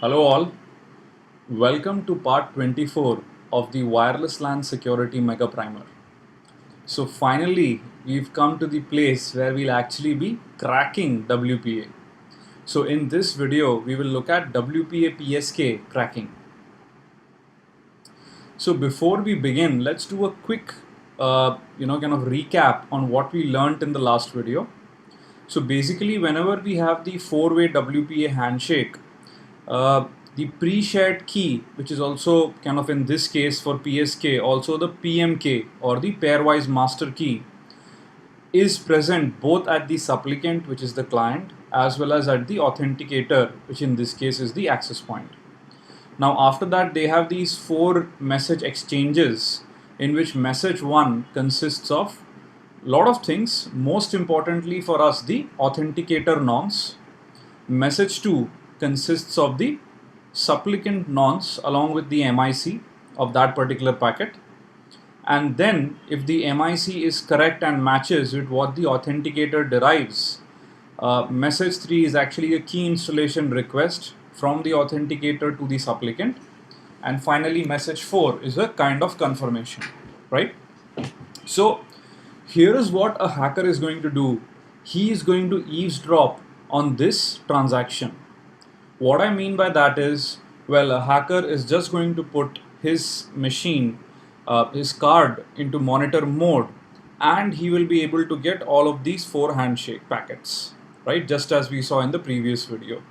Hello all, welcome to part 24 of the Wireless LAN Security Mega Primer. So finally, we've come to the place where we'll actually be cracking WPA. So in this video, we will look at WPA PSK cracking. So before we begin, let's do a quick, kind of recap on what we learned in the last video. So basically, whenever we have the four-way WPA handshake, the pre-shared key, which is also kind of in this case for PSK, also the PMK or the pairwise master key, is present both at the supplicant, which is the client, as well as at the authenticator, which in this case is the access point. Now after that, they have these four message exchanges in which message 1 consists of a lot of things, most importantly for us the authenticator nonce. Message 2 consists of the supplicant nonce along with the MIC of that particular packet, and then if the MIC is correct and matches with what the authenticator derives, message 3 is actually a key installation request from the authenticator to the supplicant, and finally message 4 is a kind of confirmation, right? So here is what a hacker is going to do. He is going to eavesdrop on this transaction. What I mean by that is, well, a hacker is just going to put his machine, his card into monitor mode, and he will be able to get all of these four handshake packets, right? Just as we saw in the previous video.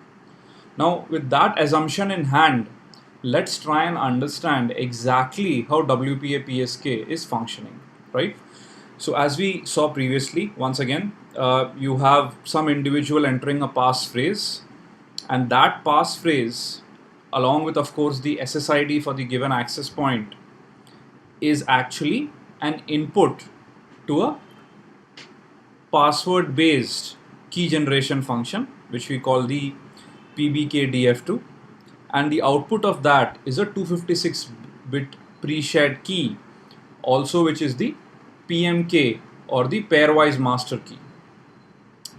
Now, with that assumption in hand, let's try and understand exactly how WPA PSK is functioning, right? So as we saw previously, once again, you have some individual entering a passphrase, and that passphrase, along with of course the SSID for the given access point, is actually an input to a password based key generation function, which we call the PBKDF2, and the output of that is a 256-bit pre-shared key, also which is the PMK or the pairwise master key.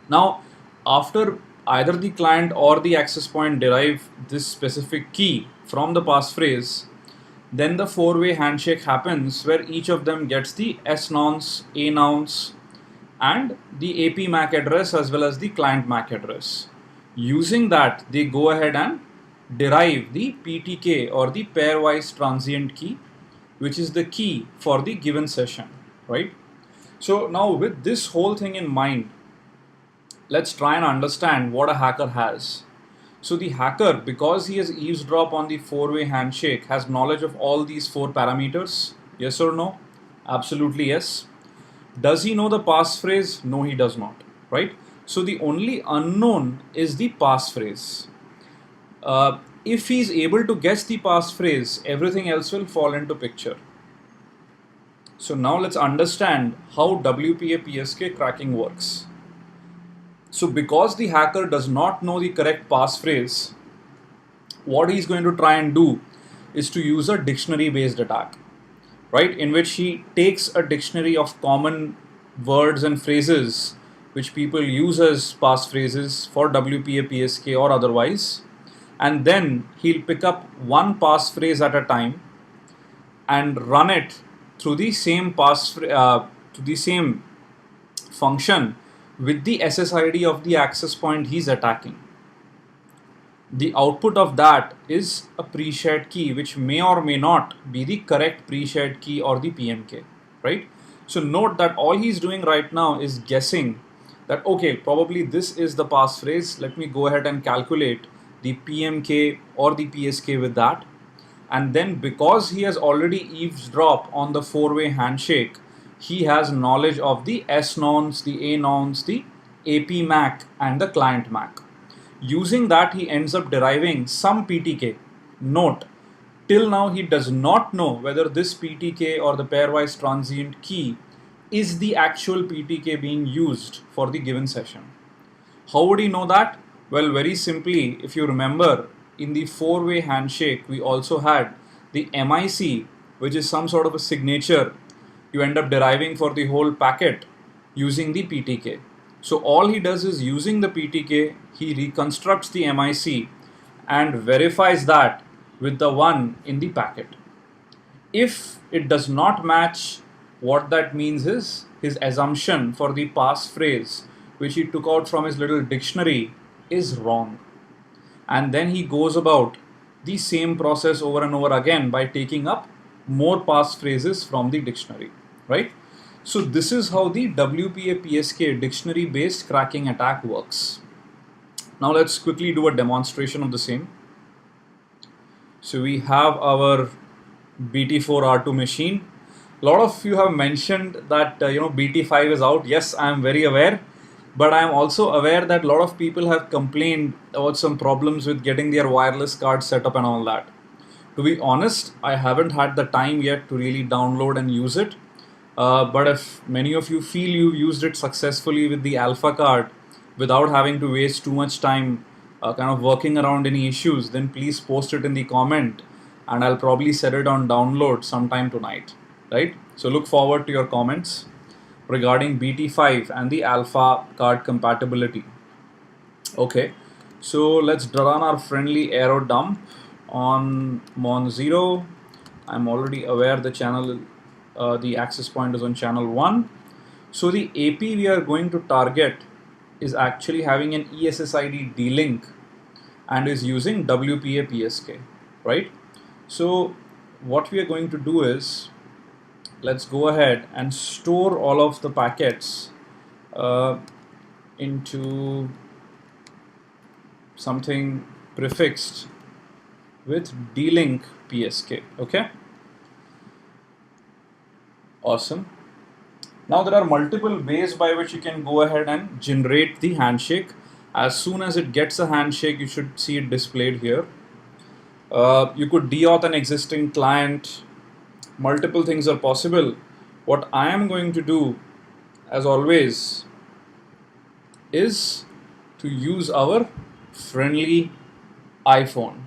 Now after either the client or the access point derive this specific key from the passphrase, then the four-way handshake happens where each of them gets the S nonce, A nonce, and the AP MAC address as well as the client MAC address. Using that, they go ahead and derive the PTK or the pairwise transient key, which is the key for the given session, right? So now with this whole thing in mind, let's try and understand what a hacker has. So the hacker, because he has eavesdrop on the four-way handshake, has knowledge of all these four parameters. Yes or no? Absolutely yes. Does he know the passphrase? No, he does not, right? So the only unknown is the passphrase. If he is able to guess the passphrase, everything else will fall into picture. So now let's understand how WPA PSK cracking works. So because the hacker does not know the correct passphrase, what he's going to try and do is to use a dictionary based attack, right? In which he takes a dictionary of common words and phrases which people use as passphrases for WPA PSK or otherwise, and then he'll pick up one passphrase at a time and run it through the same to the same function with the SSID of the access point he's attacking. The output of that is a pre-shared key, which may or may not be the correct pre-shared key or the PMK, right? So note that all he's doing right now is guessing that, okay, probably this is the passphrase. Let me go ahead and calculate the PMK or the PSK with that. And then because he has already eavesdropped on the four-way handshake, he has knowledge of the S nonce, the A nonce, the AP MAC, and the client MAC. Using that, he ends up deriving some PTK. Note, till now he does not know whether this PTK or the pairwise transient key is the actual PTK being used for the given session. How would he know that? Well, very simply, if you remember, in the four-way handshake, we also had the MIC, which is some sort of a signature you end up deriving for the whole packet using the PTK. So all he does is, using the PTK, he reconstructs the MIC and verifies that with the one in the packet. If it does not match, what that means is his assumption for the passphrase which he took out from his little dictionary is wrong. And then he goes about the same process over and over again by taking up more passphrases from the dictionary, right? So this is how the WPA-PSK dictionary based cracking attack works. Now let's quickly do a demonstration of the same. So we have our BT4R2 machine. A lot of you have mentioned that BT5 is out. Yes, I am very aware, but I am also aware that a lot of people have complained about some problems with getting their wireless card set up and all that. To be honest, I haven't had the time yet to really download and use it. But if many of you feel you used it successfully with the Alpha card without having to waste too much time kind of working around any issues, then please post it in the comment and I'll probably set it on download sometime tonight, right? So look forward to your comments regarding BT5 and the Alpha card compatibility. Okay, so let's run our friendly arrow dump on Mon0. I'm already aware the channel, the access point is on channel 1. So the AP we are going to target is actually having an ESSID D-Link and is using WPA-PSK, right? So what we are going to do is, let's go ahead and store all of the packets into something prefixed with D-Link PSK, okay? Awesome. Now there are multiple ways by which you can go ahead and generate the handshake. As soon as it gets a handshake, you should see it displayed here. You could deauth an existing client. Multiple things are possible. What I am going to do, as always, is to use our friendly iPhone,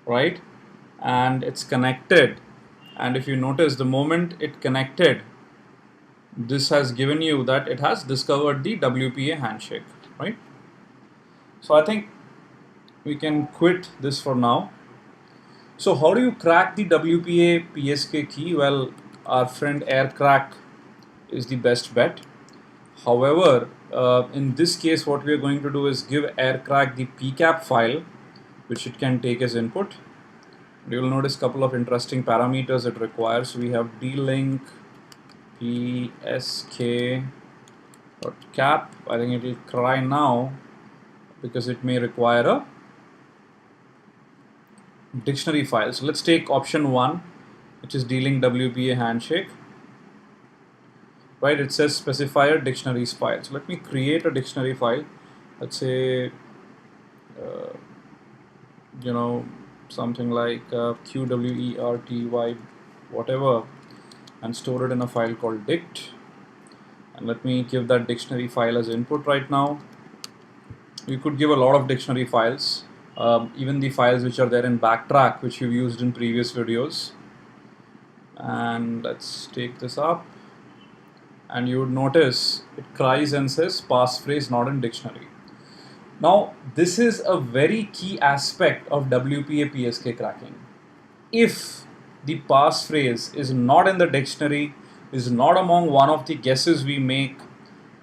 right? And it's connected. And if you notice, the moment it connected, this has given you that it has discovered the WPA handshake, right? So I think we can quit this for now. So how do you crack the WPA PSK key? Well, our friend AirCrack is the best bet. However, in this case, what we are going to do is give AirCrack the PCAP file, which it can take as input. You will notice a couple of interesting parameters it requires. We have D-Link PSK.cap. I think it will cry now because it may require a dictionary file. So let's take option 1, which is D-Link WPA handshake. Right, it says specifier dictionaries file. So let me create a dictionary file. Let's say, something like QWERTY, whatever, and store it in a file called dict. And let me give that dictionary file as input right now. You could give a lot of dictionary files, even the files which are there in Backtrack, which you've used in previous videos. And let's take this up. And you would notice it cries and says passphrase not in dictionary. Now, this is a very key aspect of WPA PSK cracking. If the passphrase is not in the dictionary, is not among one of the guesses we make,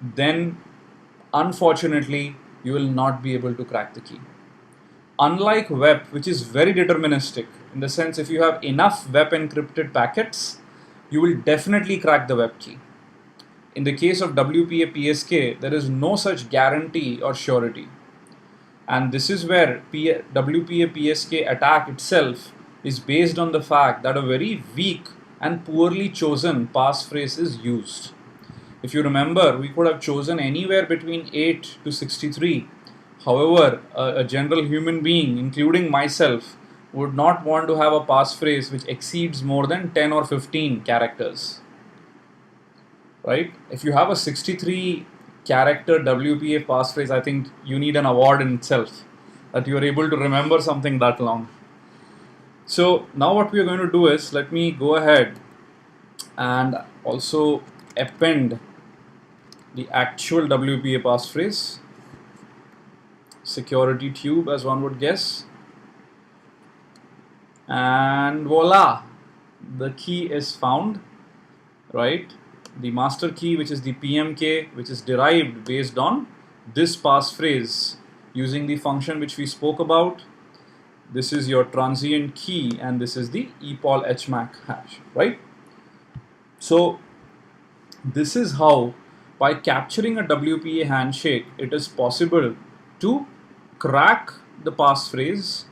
then unfortunately you will not be able to crack the key. Unlike WEP, which is very deterministic, in the sense if you have enough WEP encrypted packets, you will definitely crack the WEP key. In the case of WPA PSK, there is no such guarantee or surety. And this is where WPA PSK attack itself is based on the fact that a very weak and poorly chosen passphrase is used. If you remember, we could have chosen anywhere between 8 to 63. However, a general human being, including myself, would not want to have a passphrase which exceeds more than 10 or 15 characters. Right? If you have a 63 character WPA passphrase, I think you need an award in itself that you are able to remember something that long. So now what we are going to do is, let me go ahead and also append the actual WPA passphrase. security tube, as one would guess. And voila, the key is found, right? The master key, which is the PMK, which is derived based on this passphrase using the function which we spoke about. This is your transient key, and this is the ePOL HMAC hash, right? So this is how, by capturing a WPA handshake, it is possible to crack the passphrase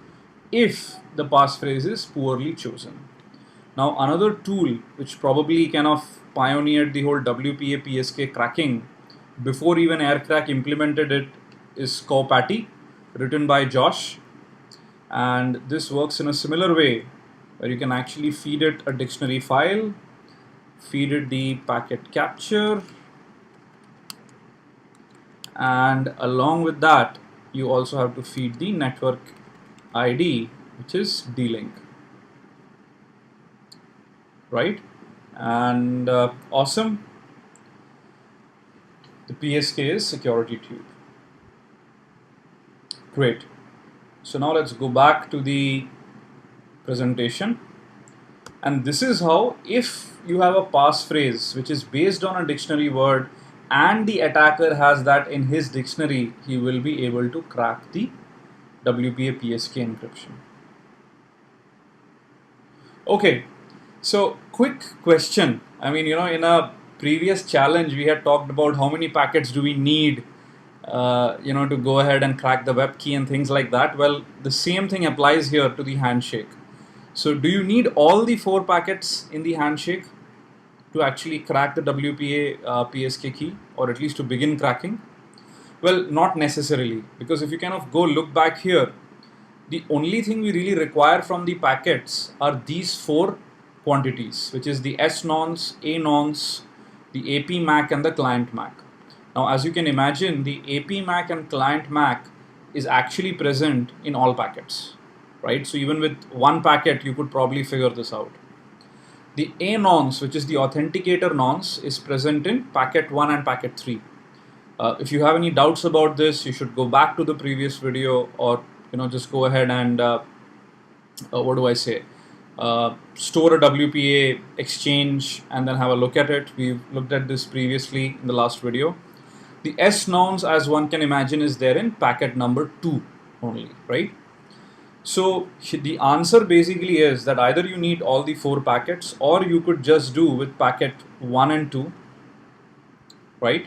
if the passphrase is poorly chosen. Now, another tool which probably kind of pioneered the whole WPA PSK cracking before even Aircrack implemented it is Cowpatty, written by Josh. And this works in a similar way, where you can actually feed it a dictionary file, feed it the packet capture, and along with that you also have to feed the network ID, which is D-Link, right? And awesome, the PSK is security tube. Great. So now let's go back to the presentation. And this is how, if you have a passphrase which is based on a dictionary word and the attacker has that in his dictionary, he will be able to crack the WPA PSK encryption. Okay, so quick question. I mean, in a previous challenge, we had talked about how many packets do we need, to go ahead and crack the web key and things like that. Well, the same thing applies here to the handshake. So do you need all the 4 packets in the handshake to actually crack the WPA PSK key, or at least to begin cracking? Well, not necessarily, because if you kind of go look back here, the only thing we really require from the packets are these 4 quantities, which is the S nonce, A nonce, the AP MAC, and the client MAC. Now, as you can imagine, the AP MAC and client MAC is actually present in all packets, right? So even with 1 packet, you could probably figure this out. The A nonce, which is the authenticator nonce, is present in packet 1 and packet 3. If you have any doubts about this, you should go back to the previous video, or just go ahead and store a WPA exchange and then have a look at it. We've looked at this previously in the last video. The S nonce, as one can imagine, is there in packet number 2 only, right? So the answer basically is that either you need all the 4 packets, or you could just do with packet 1 and 2, right?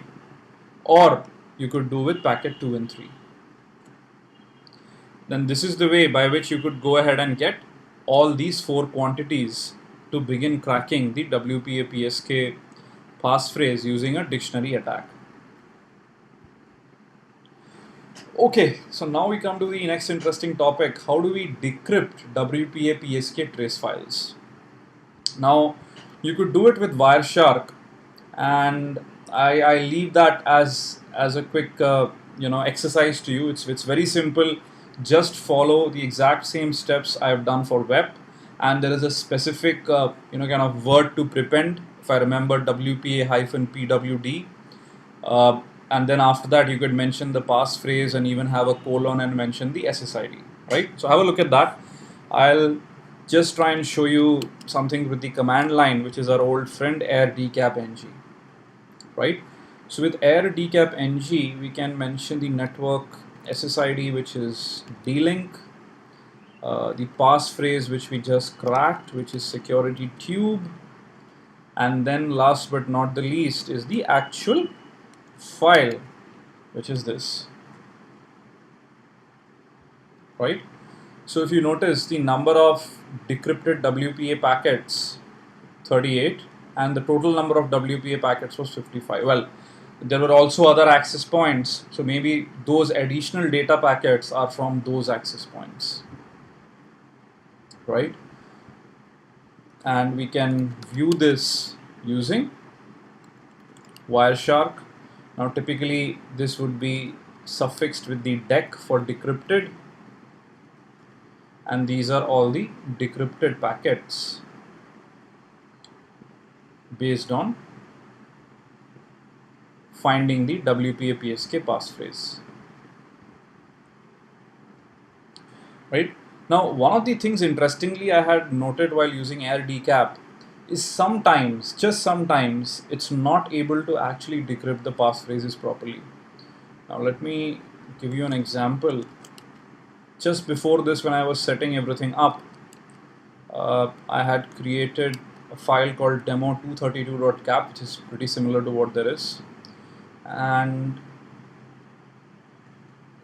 Or you could do with packet 2 and 3. Then this is the way by which you could go ahead and get all these 4 quantities to begin cracking the WPA PSK passphrase using a dictionary attack. Okay, so now we come to the next interesting topic. How do we decrypt WPA PSK trace files? Now, you could do it with Wireshark, and I leave that as a quick exercise to you. It's very simple. Just follow the exact same steps I've done for web, and there is a specific kind of word to prepend. If I remember, WPA-PWD. And then after that, you could mention the passphrase and even have a colon and mention the SSID, right? So have a look at that. I'll just try and show you something with the command line, which is our old friend airdecap-ng, right? So with airdecap-ng, we can mention the network SSID, which is D-Link, the passphrase which we just cracked, which is security tube, and then last but not the least is the actual file, which is this, right? So if you notice, the number of decrypted WPA packets 38, and the total number of WPA packets was 55. Well, there were also other access points, so maybe those additional data packets are from those access points, right? And we can view this using Wireshark. Now typically this would be suffixed with the dec for decrypted, and these are all the decrypted packets based on finding the WPA PSK passphrase. right? Now, one of the things interestingly I had noted while using air decap is sometimes, just sometimes, it's not able to actually decrypt the passphrases properly. Now, let me give you an example. Just before this, when I was setting everything up, I had created a file called demo232.cap, which is pretty similar to what there is. And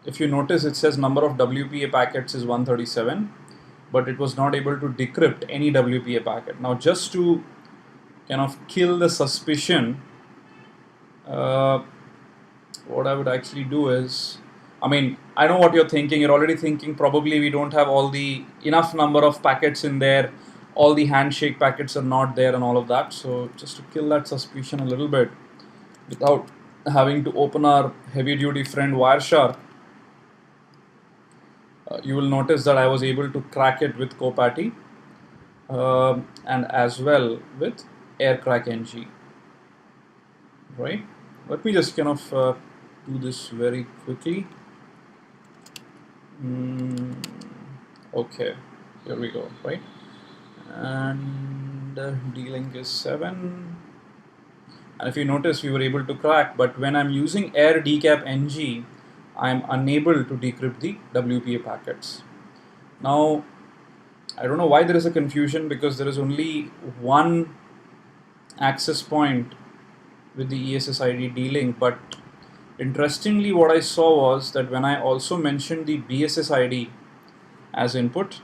if you notice, it says number of WPA packets is 137, but it was not able to decrypt any WPA packet. Now, just to kind of kill the suspicion, what I would actually do is, I mean, I know what you're thinking. You're already thinking probably we don't have all the enough number of packets in there. All the handshake packets are not there and all of that. So just to kill that suspicion a little bit, without having to open our heavy duty friend Wireshark, you will notice that I was able to crack it with Copatty and as well with AirCrackNG, right? Let me just kind of do this very quickly. Okay, here we go, right? And D-Link is 7. And if you notice, we were able to crack, but when I'm using Air Decap NG, I'm unable to decrypt the WPA packets. Now, I don't know why there is a confusion, because there is only one access point with the ESSID D-Link, but interestingly what I saw was that when I also mentioned the BSSID as input,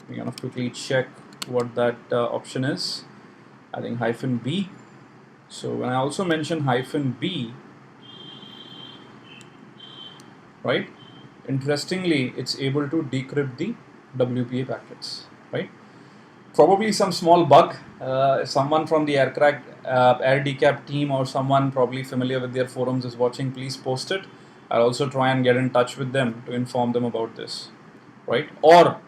we're going to quickly check what that option is. I think -B. So when I also mention -B, right, interestingly it's able to decrypt the WPA packets, right? Probably some small bug. Someone from the Air Decap team or someone probably familiar with their forums is watching, please post it. I'll also try and get in touch with them to inform them about this, right? Or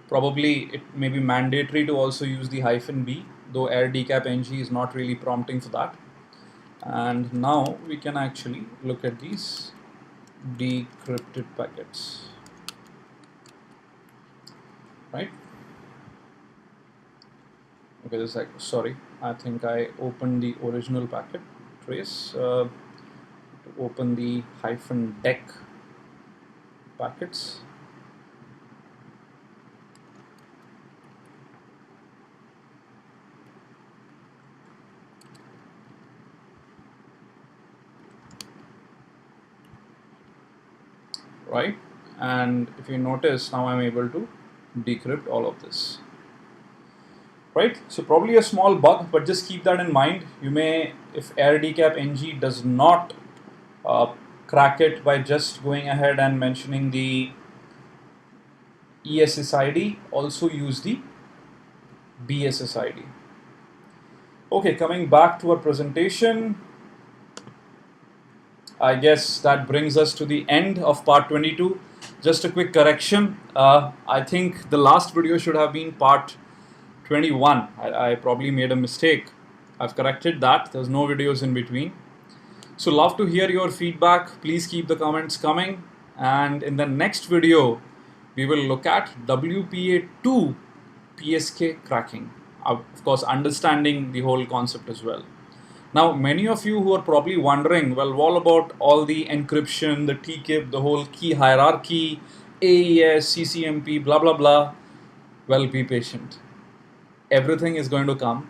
probably it may be mandatory to also use the -B, though Air Decap NG is not really prompting for that. And now we can actually look at these decrypted packets, right? Okay, this is like, sorry, I think I opened the original packet trace to open the -dec packets. Right, and if you notice, now I'm able to decrypt all of this. Right, so probably a small bug, but just keep that in mind. You may, if Air Decap NG does not crack it by just going ahead and mentioning the ESSID, also use the BSSID. Okay, coming back to our presentation, I guess that brings us to the end of part 22. Just a quick correction. I think the last video should have been part 21. I probably made a mistake. I've corrected that. There's no videos in between. So love to hear your feedback. Please keep the comments coming. And in the next video, we will look at WPA2 PSK cracking. Of course, understanding the whole concept as well. Now, many of you who are probably wondering, well, what about all the encryption, the TKIP, the whole key hierarchy, AES, CCMP, blah, blah, blah. Well, be patient. Everything is going to come.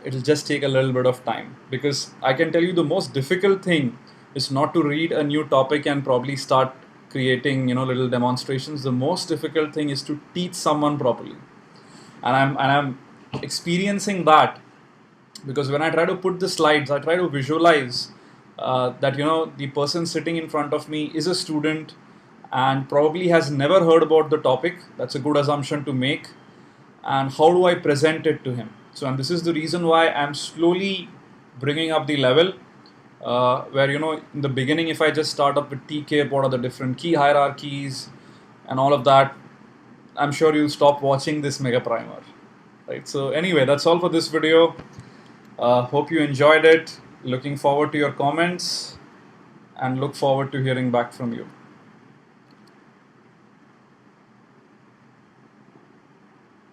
It'll just take a little bit of time, because I can tell you the most difficult thing is not to read a new topic and probably start creating, little demonstrations. The most difficult thing is to teach someone properly. And I'm experiencing that, because when I try to put the slides, I try to visualize that, the person sitting in front of me is a student and probably has never heard about the topic. That's a good assumption to make. And how do I present it to him? So, and this is the reason why I'm slowly bringing up the level where, in the beginning, if I just start up with TKIP, what are the different key hierarchies and all of that, I'm sure you'll stop watching this mega primer, right? So anyway, that's all for this video. Hope you enjoyed it. Looking forward to your comments and look forward to hearing back from you.